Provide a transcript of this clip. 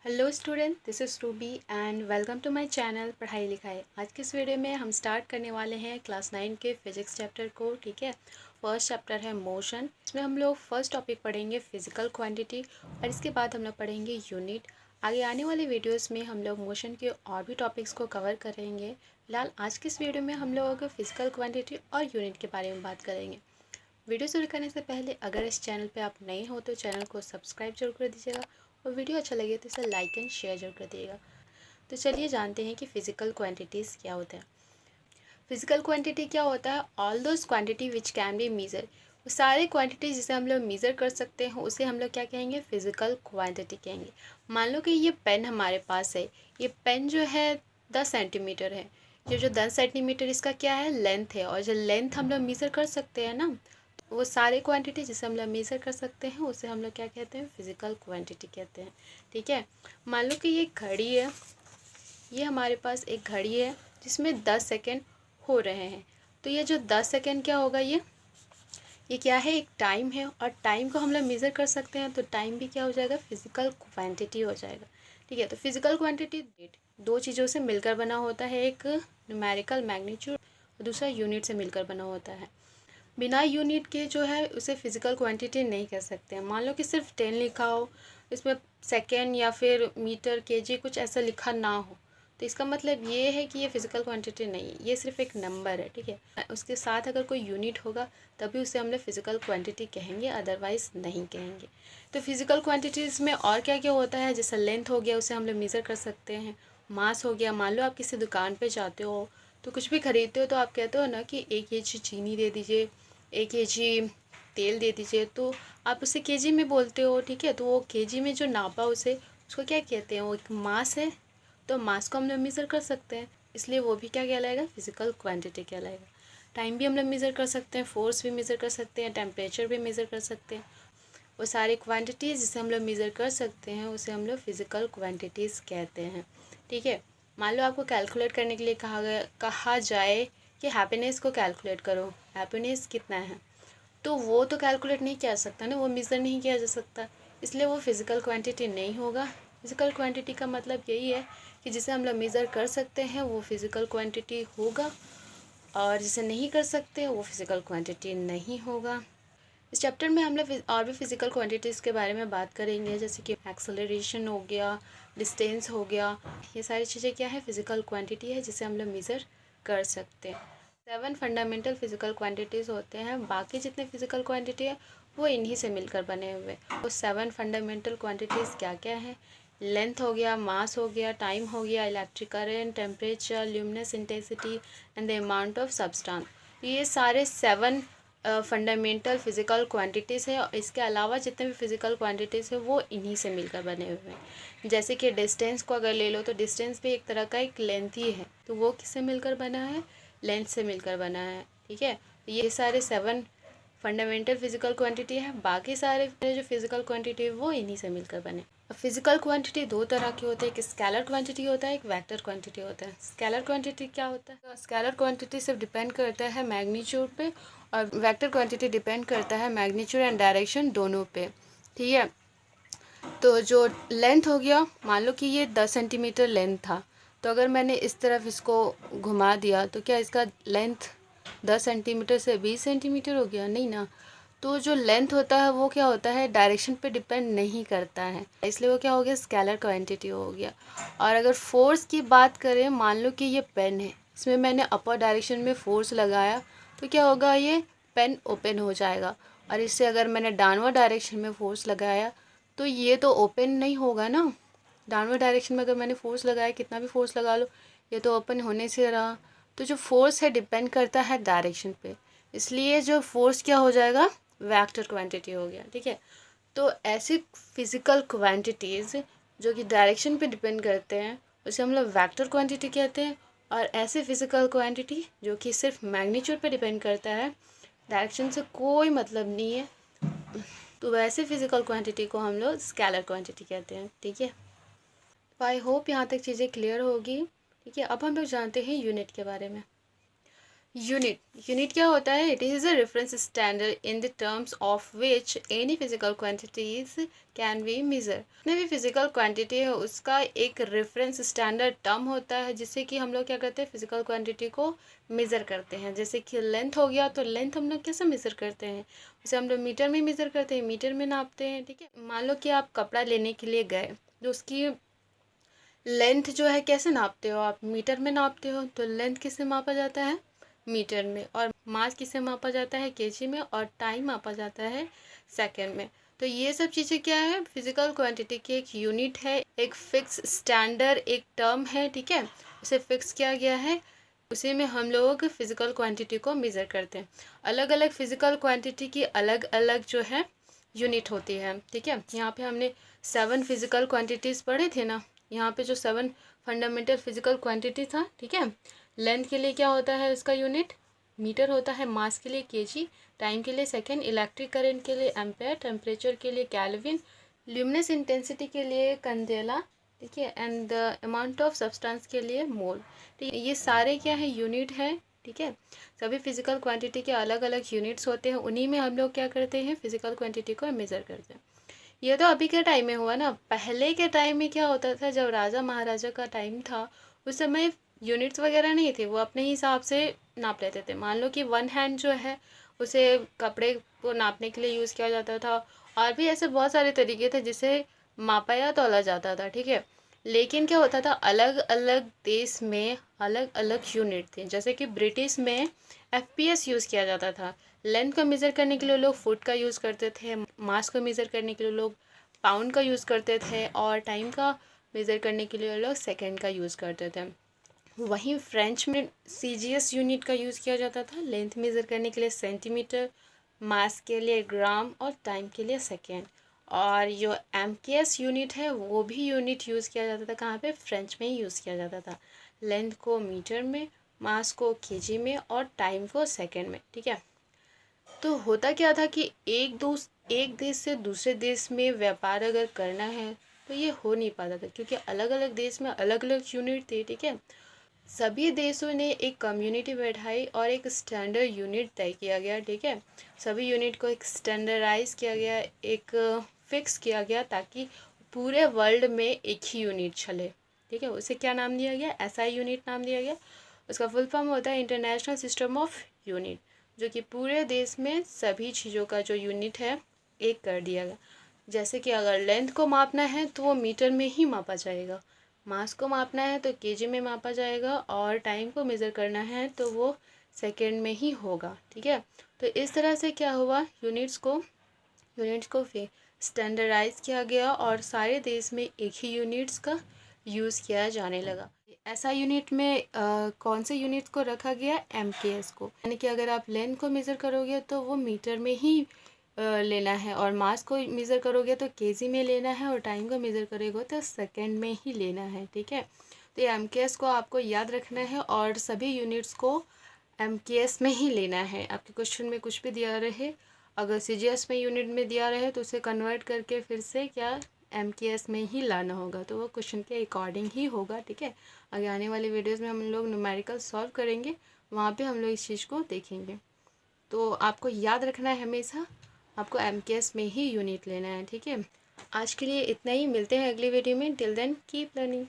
Hello student, this is Ruby and welcome to my channel Padhai Likhai. आज की इस video में हम स्टार्ट करने वाले हैं क्लास 9 के फिजिक्स चैप्टर को। ठीक है, फर्स्ट चैप्टर है मोशन। इसमें हम लोग फर्स्ट टॉपिक पढ़ेंगे फिजिकल क्वांटिटी और इसके बाद हम लोग पढ़ेंगे यूनिट। आगे आने वाले वीडियोस में हम लोग मोशन के और भी टॉपिक्स को कवर करेंगे। फिलहाल आज की इस वीडियो में हम लोग फिजिकल क्वान्टिटी और यूनिट के बारे में बात करेंगे। वीडियो शुरू करने से पहले अगर इस चैनल पे आप नए हो तो चैनल को सब्सक्राइब जरूर कर दीजिएगा और वीडियो अच्छा लगे तो इसे लाइक एंड शेयर जरूर कर दिएगा। तो चलिए जानते हैं कि फ़िज़िकल क्वांटिटीज़ क्या होता है। फिज़िकल क्वांटिटी क्या होता है? All those quantity which can be measure. वो सारे क्वांटिटी जिसे हम लोग मीज़र कर सकते हैं उसे हम लोग क्या कहेंगे? फिज़िकल क्वांटिटी कहेंगे। मान लो कि ये पेन हमारे पास है, ये पेन जो है 10 सेंटीमीटर है। ये जो 10 सेंटीमीटर इसका क्या है? लेंथ है। और जो लेंथ हम लोग मीज़र कर सकते हैं ना, वो सारे क्वांटिटी जिसे हम लोग मेज़र कर सकते हैं उसे हम लोग क्या कहते हैं? फिज़िकल क्वांटिटी कहते हैं। ठीक है, मान लो कि ये घड़ी है, ये हमारे पास एक घड़ी है जिसमें 10 सेकेंड हो रहे हैं। तो ये जो 10 सेकेंड क्या होगा? ये क्या है? एक टाइम है और टाइम को हम लोग मेज़र कर सकते हैं, तो टाइम भी क्या हो जाएगा? फिज़िकल क्वांटिटी हो जाएगा। ठीक है, तो फिज़िकल क्वांटिटी दो चीज़ों से मिलकर बना होता है, एक न्यूमेरिकल मैग्नीट्यूड और दूसरा यूनिट से मिलकर बना होता है। बिना यूनिट के जो है उसे फिज़िकल क्वांटिटी नहीं कह सकते हैं। मान लो कि सिर्फ 10 लिखा हो, इसमें सेकेंड या फिर मीटर केजी कुछ ऐसा लिखा ना हो, तो इसका मतलब ये है कि ये फिज़िकल क्वांटिटी नहीं है, ये सिर्फ एक नंबर है। ठीक है, उसके साथ अगर कोई यूनिट होगा तभी उसे हम लोग फिज़िकल क्वांटिटी कहेंगे, अदरवाइज़ नहीं कहेंगे। तो फिज़िकल क्वांटिटीज़ में और क्या क्या होता है? जैसे लेंथ हो गया, उसे हम लोग मेज़र कर सकते हैं। मास हो गया, मान लो आप किसी दुकान पे जाते हो तो कुछ भी खरीदते हो तो आप कहते हो ना कि 1 केजी चीनी दे दीजिए, 1 केजी तेल दे दीजिए, तो आप उसे केजी में बोलते हो। ठीक है, तो वो केजी में जो नापा उसे उसको क्या कहते हैं? वो एक मास है, तो मास को हम लोग मेज़र कर सकते हैं, इसलिए वो भी क्या कहलाएगा? फिज़िकल क्वांटिटी कहलाएगा। टाइम भी हम लोग मेज़र कर सकते हैं, फोर्स भी मेज़र कर सकते हैं, टेम्परेचर भी मेज़र कर सकते हैं। वो सारी क्वांटिटीज़ जिसे हम लोग मेज़र कर सकते हैं उसे हम लोग फिज़िकल क्वांटिटीज़ कहते हैं। ठीक है, मान लो आपको कैलकुलेट करने के लिए कहा जाए कि हैप्पीनेस को कैलकुलेट करो, हैप्पीनेस कितना है, तो वो तो कैलकुलेट नहीं किया जा सकता ना, वो मेज़र नहीं किया जा सकता, इसलिए वो फिज़िकल क्वांटिटी नहीं होगा। फिज़िकल क्वांटिटी का मतलब यही है कि जिसे हम लोग मेज़र कर सकते हैं वो फिज़िकल क्वांटिटी होगा, और जिसे नहीं कर सकते वो फिज़िकल क्वांटिटी नहीं होगा। इस चैप्टर में हम लोग और भी फिज़िकल क्वांटिटीज़ के बारे में बात करेंगे, जैसे कि एक्सेलरेशन हो गया, डिस्टेंस हो गया। ये सारी चीज़ें क्या है? फिज़िकल क्वांटिटी है जिसे हम लोग मेज़र कर सकते हैं। 7 फंडामेंटल फिज़िकल क्वांटिटीज़ होते हैं, बाकी जितने फिज़िकल क्वांटिटी है वो इन्हीं से मिलकर बने हुए। वो 7 फंडामेंटल क्वांटिटीज़ क्या क्या है? लेंथ हो गया, मास हो गया, टाइम हो गया, electric current, temperature, luminous intensity and the amount of substance. ये सारे 7 फंडामेंटल फिज़िकल क्वांटिटीज़ है, और इसके अलावा जितने भी फिज़िकल क्वांटिटीज़ है वो इन्हीं से मिलकर बने हुए हैं। जैसे कि डिस्टेंस को अगर ले लो तो डिस्टेंस भी एक तरह का एक लेंथ ही है, तो वो किससे मिलकर बना है? लेंथ से मिलकर बना है। ठीक है, ये सारे 7 फंडामेंटल फिज़िकल क्वांटिटी है, बाकी सारे जो फिज़िकल क्वांटिटी है वो इन्हीं से मिलकर बने। अब फिज़िकल क्वांटिटी दो तरह की होती है, एक स्केलर क्वांटिटी होता है, एक वेक्टर क्वांटिटी होता है। स्केलर क्वांटिटी क्या होता है? स्केलर क्वांटिटी सिर्फ डिपेंड करता है मैग्नीट्यूड पे, और वेक्टर क्वांटिटी डिपेंड करता है मैग्नीट्यूड एंड डायरेक्शन दोनों पे। ठीक है, तो जो लेंथ हो गया, मान लो कि ये 10 सेंटीमीटर लेंथ था, तो अगर मैंने इस तरफ इसको घुमा दिया तो क्या इसका लेंथ 10 सेंटीमीटर से 20 सेंटीमीटर हो गया? नहीं ना। तो जो लेंथ होता है वो क्या होता है? डायरेक्शन पे डिपेंड नहीं करता है, इसलिए वो क्या हो गया? स्केलर क्वांटिटी हो गया। और अगर फोर्स की बात करें, मान लो कि ये पेन है, इसमें मैंने अपर डायरेक्शन में फोर्स लगाया तो क्या होगा? ये पेन ओपन हो जाएगा। और इससे अगर मैंने डाउनवर्ड डायरेक्शन में फोर्स लगाया तो ये तो ओपन नहीं होगा ना। डाउनवर्ड डायरेक्शन में अगर मैंने फोर्स लगाया, कितना भी फोर्स लगा लो, ये तो ओपन होने से रहा। तो जो फोर्स है डिपेंड करता है डायरेक्शन पे, इसलिए जो फोर्स क्या हो जाएगा? वेक्टर क्वांटिटी हो गया। ठीक है, तो ऐसी फिज़िकल क्वांटिटीज़ जो कि डायरेक्शन पे डिपेंड करते हैं उसे हम लोग वेक्टर क्वांटिटी कहते हैं, और ऐसे फिज़िकल क्वांटिटी जो कि सिर्फ मैग्नीट्यूड पे डिपेंड करता है, डायरेक्शन से कोई मतलब नहीं है, तो वैसे फिज़िकल क्वांटिटी को हम लोग स्केलर क्वांटिटी कहते हैं। ठीक है, तो आई होप यहाँ तक चीज़ें क्लियर होगी। ठीक है, अब हम लोग जानते हैं यूनिट के बारे में। यूनिट क्या होता है? It is a reference standard in the terms of which any physical quantities can be measure. जितने भी फिजिकल क्वांटिटी है उसका एक रेफरेंस स्टैंडर्ड टर्म होता है जिससे कि हम लोग क्या करते हैं, फिजिकल क्वांटिटी को मेज़र करते हैं। जैसे कि लेंथ हो गया, तो लेंथ हम लोग कैसे मेज़र करते हैं? उसे हम लोग मीटर में मेज़र करते हैं, मीटर में नापते हैं। ठीक है, मान लो कि आप कपड़ा लेने के लिए गए, तो उसकी लेंथ जो है कैसे नापते हो आप? मीटर में नापते हो। तो लेंथ किससे मापा जाता है? मीटर में। और मास किससे मापा जाता है? केजी में। और टाइम मापा जाता है सेकंड में। तो ये सब चीज़ें क्या है? फिजिकल क्वांटिटी की एक यूनिट है, एक फिक्स स्टैंडर्ड एक टर्म है। ठीक है, उसे फिक्स किया गया है, उसी में हम लोग फिजिकल क्वांटिटी को मेज़र करते हैं। अलग अलग फिजिकल क्वांटिटी की अलग अलग जो है यूनिट होती है। ठीक है, यहाँ पे हमने 7 फिजिकल क्वांटिटीज़ पढ़े थे ना, यहाँ पे जो 7 फंडामेंटल फिजिकल क्वांटिटी था। ठीक है, लेंथ के लिए क्या होता है उसका यूनिट? मीटर होता है। मास के लिए केजी, टाइम के लिए सेकेंड, इलेक्ट्रिक करंट के लिए एम्पेयर, टेम्परेचर के लिए केल्विन, ल्यूमिनस इंटेंसिटी के लिए कैंडेला। ठीक है, and the amount of substance के लिए मोल। ठीक है, ये सारे क्या है? यूनिट है। ठीक है, सभी फिजिकल क्वांटिटी के अलग अलग यूनिट्स होते हैं, उन्हीं में हम लोग क्या करते हैं? फिजिकल क्वांटिटी को मेज़र करते हैं। ये तो अभी के टाइम में हुआ ना। पहले के टाइम में क्या होता था, जब राजा महाराजा का टाइम था, उस समय यूनिट्स वगैरह नहीं थे, वो अपने हिसाब से नाप लेते थे। मान लो कि 1 हैंड जो है उसे कपड़े को नापने के लिए यूज़ किया जाता था, और भी ऐसे बहुत सारे तरीके थे जिसे मापा या तौला जाता था। ठीक है, लेकिन क्या होता था, अलग अलग देश में अलग अलग यूनिट थे। जैसे कि ब्रिटिश में FPS यूज़ किया जाता था। लेंथ को मेज़र करने के लिए लोग फुट का यूज़ करते थे, मास को मेज़र करने के लिए लोग पाउंड का यूज़ करते थे, और टाइम का मेज़र करने के लिए लोग सेकंड का यूज़ करते थे। वहीं फ्रेंच में CGS यूनिट का यूज़ किया जाता था, लेंथ मेज़र करने के लिए सेंटीमीटर, मास के लिए ग्राम, और टाइम के लिए सेकेंड। और जो MKS यूनिट है वो भी यूनिट यूज़ किया जाता था, कहाँ पे? फ्रेंच में ही यूज़ किया जाता था। लेंथ को मीटर में, मास को केजी में, और टाइम को सेकेंड में। ठीक है, तो होता क्या था कि एक देश से दूसरे देश में व्यापार अगर करना है तो ये हो नहीं पाता था, क्योंकि अलग अलग देश में अलग अलग यूनिट थे। ठीक है, सभी देशों ने एक कम्युनिटी बैठाई और एक स्टैंडर्ड यूनिट तय किया गया। ठीक है, सभी यूनिट को एक स्टैंडर्डाइज किया गया, एक फिक्स किया गया, ताकि पूरे वर्ल्ड में एक ही यूनिट चले। ठीक है, उसे क्या नाम दिया गया? SI यूनिट नाम दिया गया। उसका फुल फॉर्म होता है इंटरनेशनल सिस्टम ऑफ यूनिट, जो कि पूरे देश में सभी चीज़ों का जो यूनिट है एक कर दिया गया। जैसे कि अगर लेंथ को मापना है तो वो मीटर में ही मापा जाएगा, मास को मापना है तो केजी में मापा जाएगा, और टाइम को मेज़र करना है तो वो सेकेंड में ही होगा। ठीक है, तो इस तरह से क्या हुआ, यूनिट्स को फिर स्टैंडर्डाइज किया गया, और सारे देश में एक ही यूनिट्स का यूज़ किया जाने लगा। ऐसा यूनिट में कौन से यूनिट को रखा गया? MKS को। यानी कि अगर आप लेंथ को मेज़र करोगे तो वो मीटर में ही लेना है, और मास को मेज़र करोगे तो केजी में लेना है, और टाइम को मेज़र करोगे तो सेकंड में ही लेना है। ठीक है, तो ये MKS को आपको याद रखना है, और सभी यूनिट्स को MKS में ही लेना है। आपके क्वेश्चन में कुछ भी दिया रहे, अगर CGS में यूनिट में दिया रहे तो उसे कन्वर्ट करके फिर से क्या MKS में ही लाना होगा, तो वो क्वेश्चन के अकॉर्डिंग ही होगा। ठीक है, आगे आने वाले वीडियोज़ में हम लोग न्यूमेरिकल सॉल्व करेंगे, वहाँ पे हम लोग इस चीज़ को देखेंगे। तो आपको याद रखना है हमेशा, आपको MKS में ही यूनिट लेना है। ठीक है, आज के लिए इतना ही, मिलते हैं अगली वीडियो में। Till then keep learning.